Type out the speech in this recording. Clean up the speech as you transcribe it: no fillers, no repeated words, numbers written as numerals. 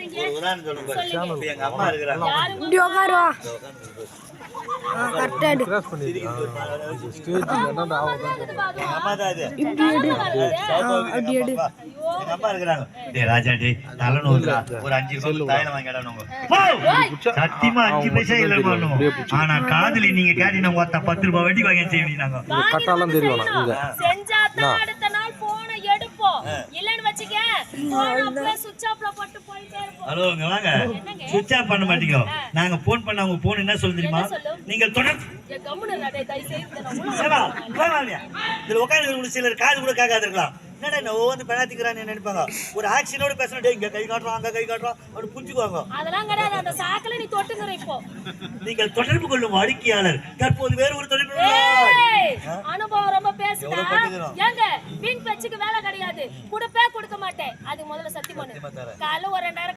பண்றீங்க? ஒரு உதாரணம் சொல்லுங்க. இப்ப எங்க அம்மா இருக்கிறாங்க. இப்படி உட்காருவா. கரெக்டா எடு. எங்க அம்மா தான் இது. இப்படி எடு. அப்படி எடு. எங்க அம்மா இருக்கிறாங்க. டேய் ராஜா டேய் தலைநூறுடா. ஒரு 5 ரூபாய் தாயில வாங்கிடானுங்க. சத்தியமா 5 பைசா இல்ல மானோ. ஆனா காதுல நீங்க கேட்டினா ஒத்த 10 ரூபாய் வட்டி வாங்கி செய்வீங்க. கட்டாலாம் தெரியும் இங்க. செஞ்சா தான் அடுத்த நாள் போனை எடுப்போம். இல்லன்னு வச்சுக்க போன் அப்படியே சுவிட்ச் ஆஃப்ல போட்டு போயிட்டே இருப்போம். ஹலோ இங்க வாங்க. சுவிட்ச் ஆஃப் பண்ண மாட்டீங்க. நாங்க போன் பண்ணா உங்க போன் என்ன சொல்ல தெரியுமா? நீங்க தொடர்ந்து கம்முனு டேய் தயவு செய்து சேவா வாங்க. இதுல உட்கார்ந்து சிலர் காது கூட கேட்காத இருக்கலாம். என்னடா நான் வந்து பெனாத்திக்கிறான்னு நினைப்பாங்க. ஒரு ஆக்ஷனோட பேசணும். டேய் இங்க கை காட்டுறோம் அங்க கை காட்டுறோம் அப்படி புரிஞ்சுக்குவாங்க. அதெல்லாம் கிடையாது. அந்த சாக்கல நீ தொட்டுங்கற இப்போ. நீங்கள் தொடர்பு கொள்ளும் வாடிக்கையாளர் தற்போது வேற ஒரு தொடர்பு அனுபவம் ரொம்ப பேசுதா? ஏங்க வீண் பேச்சுக்கு வேலை கிடையாது. கொடுக்க மாட்டேன். அது முதல்ல சத்தியம் பண்ணு. காலைல ஒரு 2000